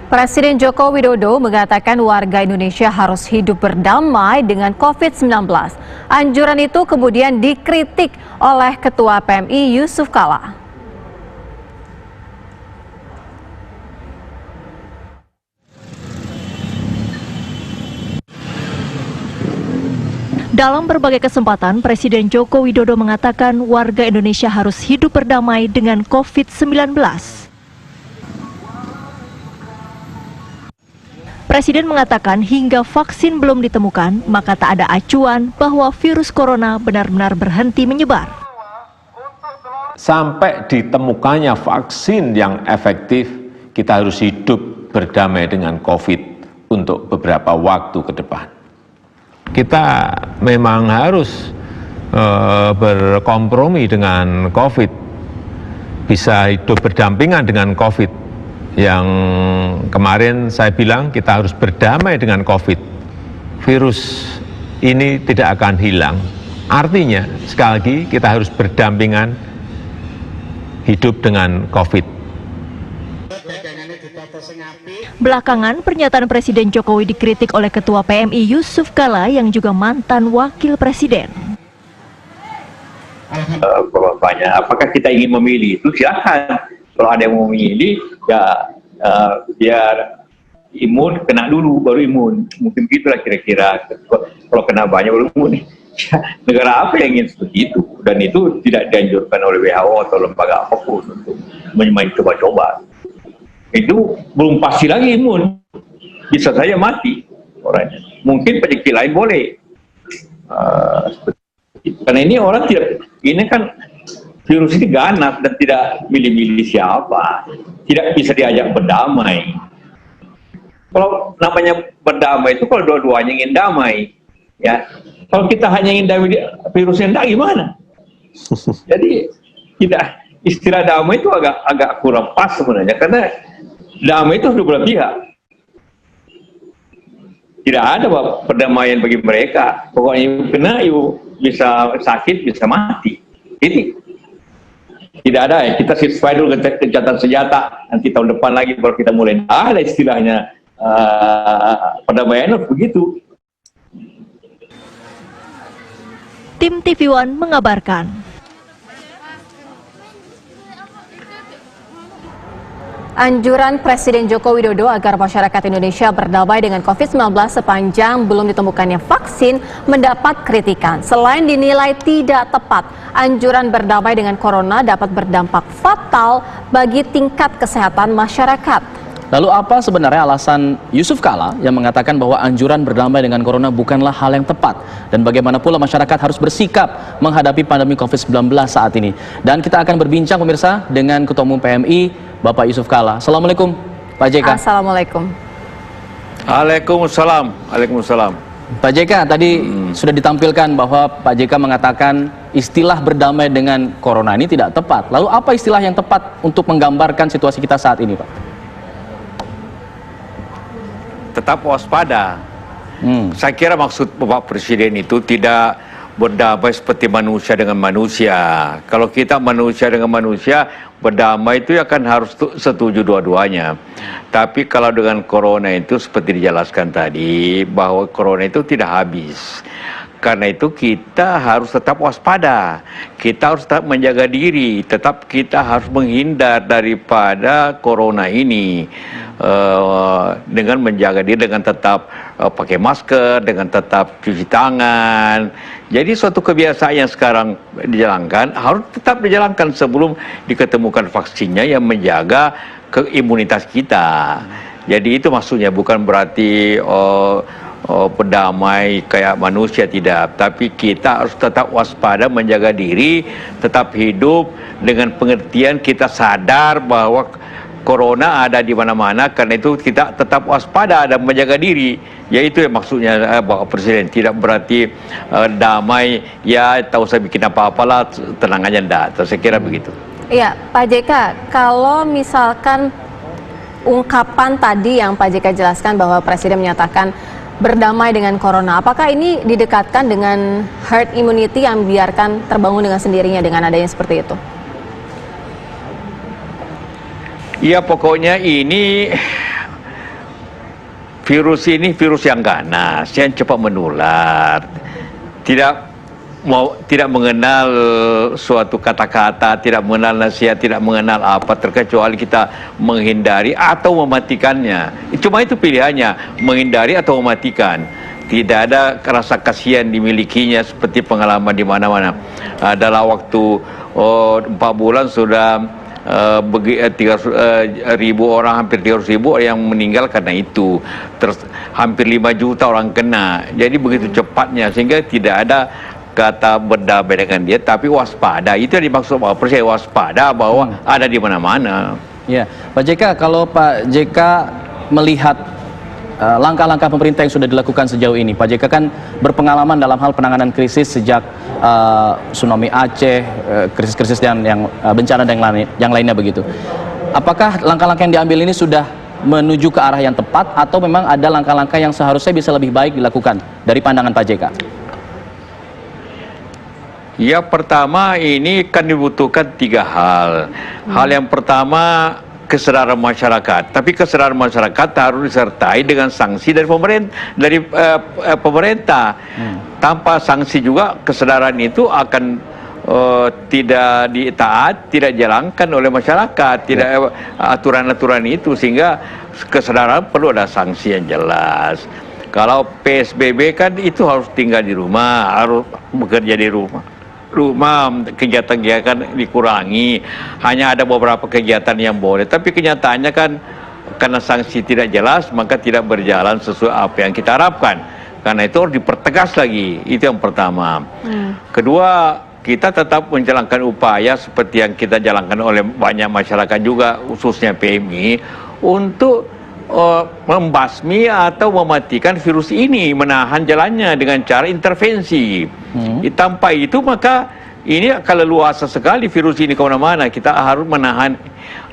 Presiden Joko Widodo mengatakan warga Indonesia harus hidup berdamai dengan COVID-19. Anjuran itu kemudian dikritik oleh Ketua PMI Yusuf Kala. Dalam berbagai kesempatan, Presiden Joko Widodo mengatakan warga Indonesia harus hidup berdamai dengan COVID-19. Presiden mengatakan hingga vaksin belum ditemukan, maka tak ada acuan bahwa virus corona benar-benar berhenti menyebar. Sampai ditemukannya vaksin yang efektif, kita harus hidup berdamai dengan COVID untuk beberapa waktu ke depan. Kita memang harus berkompromi dengan COVID, bisa hidup berdampingan dengan COVID. Yang kemarin saya bilang kita harus berdamai dengan COVID. Virus ini tidak akan hilang. Artinya, sekali lagi kita harus berdampingan hidup dengan COVID. Belakangan, pernyataan Presiden Jokowi dikritik oleh Ketua PMI Yusuf Kala yang juga mantan Wakil Presiden. Apakah kita ingin memilih itu silakan. Kalau ada yang mau memilih, ya biar imun kena dulu, baru imun. Mungkin begitulah kira-kira. Kalau kena banyak baru imun. Negara apa yang ingin seperti itu? Dan itu tidak dianjurkan oleh WHO atau lembaga apapun untuk main coba-coba. Itu belum pasti lagi imun. Bisa saja mati orangnya. Mungkin penyakit lain boleh. Karena ini orang tidak, ini kan virus ini ganas dan tidak milih-milih siapa, tidak bisa diajak berdamai. Kalau namanya berdamai itu kalau dua-duanya ingin damai, ya. Kalau kita hanya ingin damai virusnya enggak gimana? Jadi tidak, istilah damai itu agak kurang pas sebenarnya, karena damai itu dua belah pihak. Tidak ada perdamaian bagi mereka. Pokoknya ibu kena, ibu bisa sakit, bisa mati. Ini tidak ada ya, kita ceasefire dulu gencatan senjata, nanti tahun depan lagi baru kita mulai. Ada istilahnya perdamaian begitu. Tim TV One mengabarkan. Anjuran Presiden Joko Widodo agar masyarakat Indonesia berdamai dengan COVID-19 sepanjang belum ditemukannya vaksin mendapat kritikan. Selain dinilai tidak tepat, anjuran berdamai dengan corona dapat berdampak fatal bagi tingkat kesehatan masyarakat. Lalu apa sebenarnya alasan Yusuf Kala yang mengatakan bahwa anjuran berdamai dengan corona bukanlah hal yang tepat? Dan bagaimana pula masyarakat harus bersikap menghadapi pandemi COVID-19 saat ini? Dan kita akan berbincang pemirsa dengan Ketua Umum PMI, Bapak Yusuf Kala. Assalamualaikum, Pak JK. Assalamualaikum. Waalaikumsalam. Waalaikumsalam. Pak JK, tadi sudah ditampilkan bahwa Pak JK mengatakan istilah berdamai dengan corona ini tidak tepat. Lalu apa istilah yang tepat untuk menggambarkan situasi kita saat ini, Pak? Tetap waspada. Saya kira maksud Bapak Presiden itu tidak berdamai seperti manusia dengan manusia. Kalau kita manusia dengan manusia, berdamai itu akan harus setuju dua-duanya. Tapi kalau dengan corona itu seperti dijelaskan tadi, bahwa corona itu tidak habis. Karena itu kita harus tetap waspada, kita harus tetap menjaga diri, tetap kita harus menghindar daripada corona ini dengan menjaga diri, dengan tetap pakai masker, dengan tetap cuci tangan. Jadi suatu kebiasaan yang sekarang dijalankan harus tetap dijalankan sebelum diketemukan vaksinnya yang menjaga imunitas kita. Jadi itu maksudnya, bukan berarti berdamai kayak manusia, tidak, tapi kita harus tetap waspada, menjaga diri, tetap hidup dengan pengertian kita sadar bahwa corona ada di mana-mana. Karena itu kita tetap waspada dan menjaga diri. Yaitu yang maksudnya Bapak Presiden, tidak berarti damai ya tak usah bikin apa-apalah, tenang aja, enggak. Saya kira begitu. Iya, Pak JK, kalau misalkan ungkapan tadi yang Pak JK jelaskan bahwa Presiden menyatakan berdamai dengan corona, apakah ini didekatkan dengan herd immunity yang biarkan terbangun dengan sendirinya dengan adanya seperti itu? Ya pokoknya ini virus ini virus yang ganas, yang cepat menular, tidak mengenal suatu kata-kata, tidak mengenal nasihat, tidak mengenal apa, terkecuali kita menghindari atau mematikannya. Cuma itu pilihannya, menghindari atau mematikan. Tidak ada rasa kasihan dimilikinya seperti pengalaman di mana-mana. Dalam waktu 4 bulan sudah 300.000 orang, hampir 300.000 yang meninggal karena itu. Terus hampir 5 juta orang kena. Jadi begitu cepatnya sehingga tidak ada kata berdamai dengan dia, tapi waspada. Itu yang dimaksud Pak Presiden, waspada bahwa ada di mana-mana. Ya, Pak JK, kalau Pak JK melihat langkah-langkah pemerintah yang sudah dilakukan sejauh ini, Pak JK kan berpengalaman dalam hal penanganan krisis sejak tsunami Aceh, krisis-krisis yang bencana dan yang lainnya begitu. Apakah langkah-langkah yang diambil ini sudah menuju ke arah yang tepat atau memang ada langkah-langkah yang seharusnya bisa lebih baik dilakukan dari pandangan Pak JK? Ya, pertama ini kan dibutuhkan 3 hal. Hal yang pertama kesadaran masyarakat, tapi kesadaran masyarakat harus disertai dengan sanksi dari pemerintah. Tanpa sanksi juga kesadaran itu akan tidak ditaat, tidak dijalankan oleh masyarakat, tidak aturan-aturan itu, sehingga kesadaran perlu ada sanksi yang jelas. Kalau PSBB kan itu harus tinggal di rumah, harus bekerja di rumah, kegiatan-kegiatan dikurangi, hanya ada beberapa kegiatan yang boleh, tapi kenyataannya kan karena sanksi tidak jelas maka tidak berjalan sesuai apa yang kita harapkan. Karena itu harus dipertegas lagi, itu yang pertama. Kedua, kita tetap menjalankan upaya seperti yang kita jalankan oleh banyak masyarakat juga, khususnya PMI, untuk membasmi atau mematikan virus ini, menahan jalannya dengan cara intervensi. Tanpa itu maka ini akan leluasa sekali virus ini kemana-mana. Kita harus menahan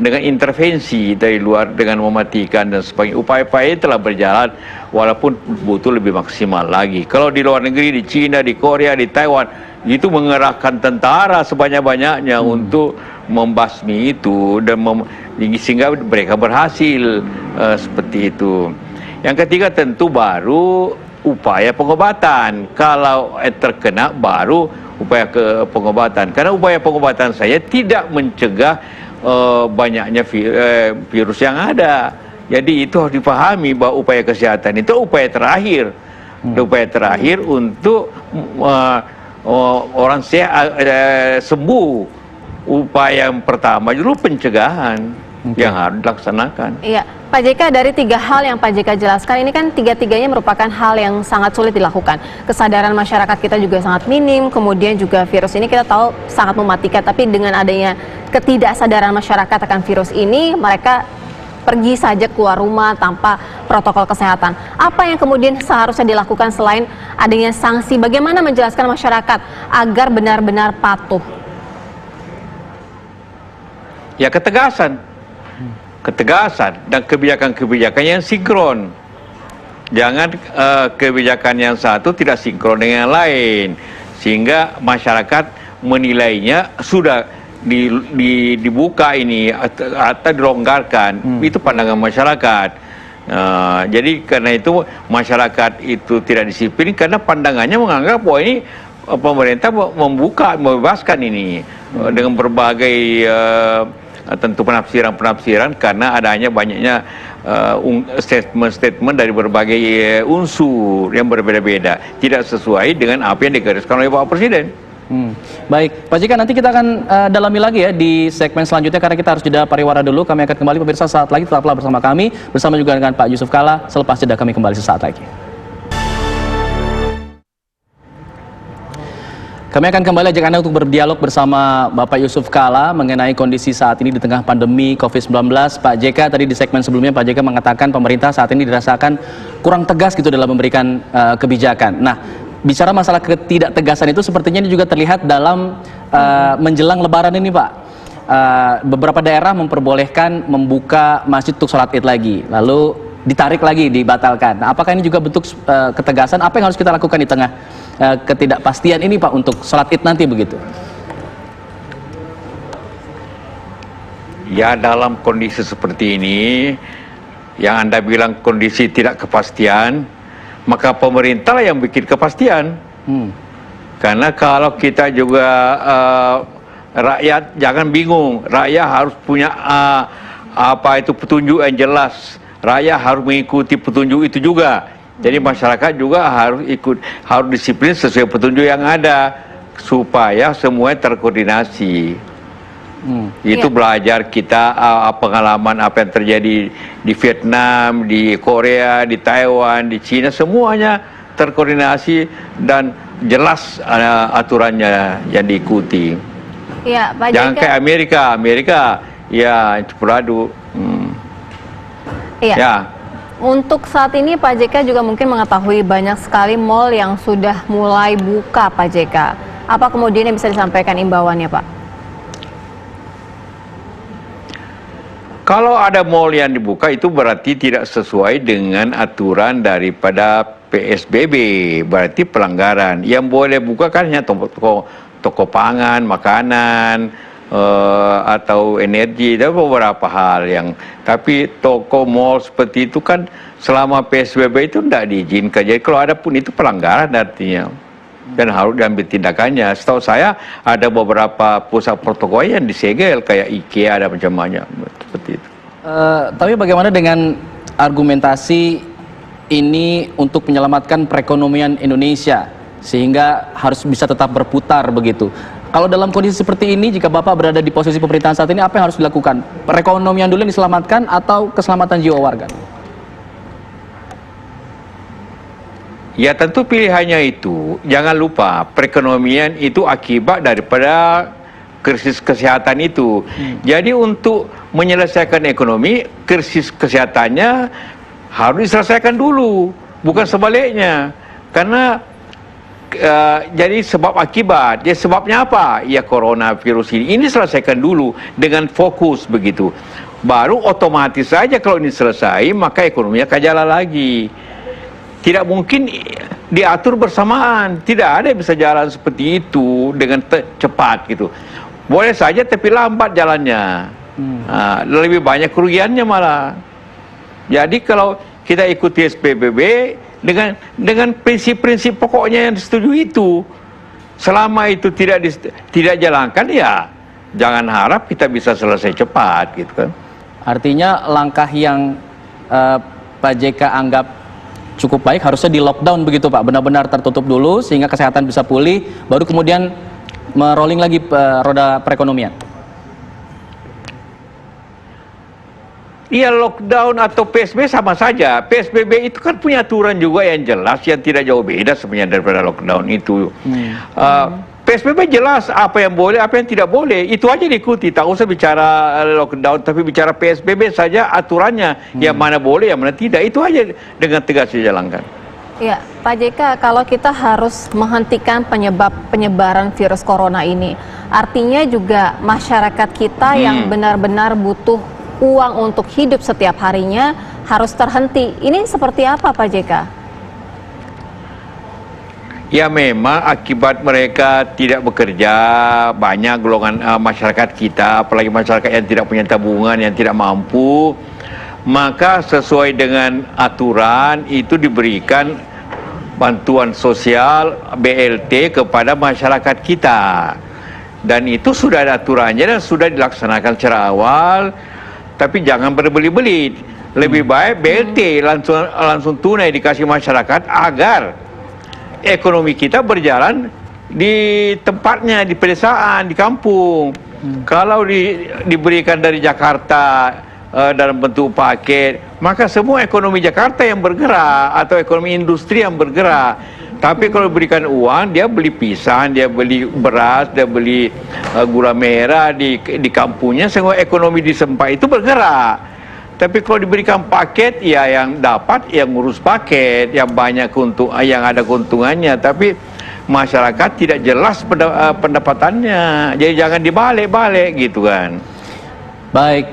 dengan intervensi dari luar, dengan mematikan dan sebagainya. Upaya-upaya telah berjalan walaupun butuh lebih maksimal lagi. Kalau di luar negeri, di China, di Korea, di Taiwan, itu mengerahkan tentara sebanyak-banyaknya untuk membasmi itu, dan sehingga mereka berhasil seperti itu. Yang ketiga tentu baru upaya pengobatan. Kalau terkena baru upaya pengobatan. Karena upaya pengobatan saya tidak mencegah banyaknya virus yang ada. Jadi itu harus dipahami bahwa upaya kesehatan itu upaya terakhir. Upaya terakhir untuk orang sehat sembuh. Upaya yang pertama dulu pencegahan yang harus dilaksanakan. Iya, Pak JK, dari 3 hal yang Pak JK jelaskan ini kan 3-tiganya merupakan hal yang sangat sulit dilakukan. Kesadaran masyarakat kita juga sangat minim, kemudian juga virus ini kita tahu sangat mematikan, tapi dengan adanya ketidaksadaran masyarakat akan virus ini, mereka pergi saja keluar rumah tanpa protokol kesehatan. Apa yang kemudian seharusnya dilakukan selain adanya sanksi? Bagaimana menjelaskan masyarakat agar benar-benar patuh? Ya, ketegasan dan kebijakan-kebijakan yang sinkron. Jangan kebijakan yang satu tidak sinkron dengan yang lain, sehingga masyarakat menilainya sudah dibuka ini atau dilonggarkan. Itu pandangan masyarakat. Jadi karena itu masyarakat itu tidak disiplin karena pandangannya menganggap bahwa ini pemerintah membuka, membebaskan ini dengan berbagai tentu penafsiran karena adanya banyaknya statement dari berbagai unsur yang berbeda-beda, tidak sesuai dengan apa yang digariskan oleh Pak Presiden. Baik, Pak JK, nanti kita akan dalami lagi ya di segmen selanjutnya karena kita harus jeda pariwara dulu. Kami akan kembali, pemirsa, saat lagi tetaplah bersama kami, bersama juga dengan Pak Yusuf Kalla. Selepas jeda kami kembali sesaat lagi. Kami akan kembali ajak Anda untuk berdialog bersama Bapak Yusuf Kalla mengenai kondisi saat ini di tengah pandemi COVID-19. Pak JK, tadi di segmen sebelumnya Pak JK mengatakan pemerintah saat ini dirasakan kurang tegas gitu dalam memberikan kebijakan. Nah, bicara masalah ketidaktegasan itu sepertinya ini juga terlihat dalam menjelang Lebaran ini, Pak. Beberapa daerah memperbolehkan membuka masjid untuk sholat Id lagi, lalu ditarik lagi, dibatalkan. Nah, apakah ini juga bentuk ketegasan? Apa yang harus kita lakukan di tengah ketidakpastian ini, Pak, untuk sholat Id nanti begitu? Ya, dalam kondisi seperti ini yang Anda bilang kondisi tidak kepastian, maka pemerintah lah yang bikin kepastian. Karena kalau kita juga rakyat jangan bingung, rakyat harus punya petunjuk yang jelas. Rakyat harus mengikuti petunjuk itu juga. Jadi masyarakat juga harus disiplin sesuai petunjuk yang ada supaya semuanya terkoordinasi. Itu belajar kita pengalaman apa yang terjadi di Vietnam, di Korea, di Taiwan, di Cina, semuanya terkoordinasi dan jelas aturannya yang diikuti. Ya, Pak Jangan kayak Amerika ya campur aduk. Iya. Ya. Untuk saat ini Pak JK juga mungkin mengetahui banyak sekali mal yang sudah mulai buka, Pak JK. Apa kemudian yang bisa disampaikan imbauannya, Pak? Kalau ada mal yang dibuka itu berarti tidak sesuai dengan aturan daripada PSBB, berarti pelanggaran. Yang boleh buka kan hanya toko pangan, makanan, atau energi, dan beberapa hal yang. Tapi toko mal seperti itu kan selama PSBB itu tidak diizinkan. Jadi kalau ada pun itu pelanggaran artinya. Dan harus diambil tindakannya. Setahu saya ada beberapa pusat pertokoan yang disegel kayak IKEA ada macam-macam seperti itu. Tapi bagaimana dengan argumentasi ini untuk menyelamatkan perekonomian Indonesia sehingga harus bisa tetap berputar begitu? Kalau dalam kondisi seperti ini, jika Bapak berada di posisi pemerintahan saat ini, apa yang harus dilakukan? Perekonomian dulu yang diselamatkan atau keselamatan jiwa warga? Ya tentu pilihannya itu, jangan lupa perekonomian itu akibat daripada krisis kesehatan itu. Jadi untuk menyelesaikan ekonomi, krisis kesehatannya harus diselesaikan dulu, bukan sebaliknya. Karena jadi sebab akibat. Jadi sebabnya apa? Ya coronavirus ini selesaikan dulu dengan fokus begitu. Baru otomatis saja kalau ini selesai, maka ekonominya akan jalan lagi. Tidak mungkin diatur bersamaan. Tidak ada yang bisa jalan seperti itu dengan cepat gitu. Boleh saja tapi lambat jalannya. Lebih banyak kerugiannya malah. Jadi kalau kita ikuti SPBB dengan prinsip-prinsip pokoknya yang disetujui itu, selama itu tidak jalankan, ya jangan harap kita bisa selesai cepat gitu kan. Artinya langkah yang Pak JK anggap cukup baik harusnya di lockdown begitu Pak, benar-benar tertutup dulu sehingga kesehatan bisa pulih, baru kemudian merolling lagi roda perekonomian. Iya, lockdown atau PSBB sama saja. PSBB itu kan punya aturan juga yang jelas, yang tidak jauh beda sebenarnya daripada lockdown itu. PSBB jelas apa yang boleh, apa yang tidak boleh. Itu aja diikuti. Tak usah bicara lockdown, tapi bicara PSBB saja aturannya. Yang mana boleh, yang mana tidak. Itu aja dengan tegas dijalankan. Ya, Pak JK, kalau kita harus menghentikan penyebaran virus corona ini, artinya juga masyarakat kita yang benar-benar butuh uang untuk hidup setiap harinya harus terhenti. Ini seperti apa Pak JK? Ya memang akibat mereka tidak bekerja, banyak golongan masyarakat kita, apalagi masyarakat yang tidak punya tabungan, yang tidak mampu, maka sesuai dengan aturan itu diberikan bantuan sosial BLT kepada masyarakat kita. Dan itu sudah ada aturannya dan sudah dilaksanakan secara awal, tapi jangan berbeli-beli. Lebih baik BLT langsung tunai dikasih masyarakat agar ekonomi kita berjalan di tempatnya, di pedesaan, di kampung. Kalau diberikan dari Jakarta dalam bentuk paket, maka semua ekonomi Jakarta yang bergerak atau ekonomi industri yang bergerak. Tapi kalau diberikan uang, dia beli pisang, dia beli beras, dia beli gula merah di kampungnya, semua ekonomi di Sempai itu bergerak. Tapi kalau diberikan paket, ya yang dapat yang ngurus paket, yang banyak yang ada keuntungannya. Tapi masyarakat tidak jelas pendapatannya. Jadi jangan dibalik-balik gitu kan. Baik,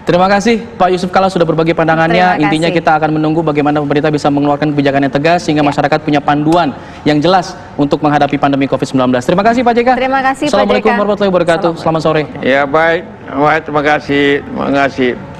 terima kasih Pak Yusuf Kala sudah berbagi pandangannya. Intinya kita akan menunggu bagaimana pemerintah bisa mengeluarkan kebijakan yang tegas sehingga masyarakat punya panduan yang jelas untuk menghadapi pandemi COVID-19. Terima kasih Pak JK. Terima kasih Pak JK. Assalamualaikum warahmatullahi wabarakatuh. Selamat sore. Ya baik, terima kasih.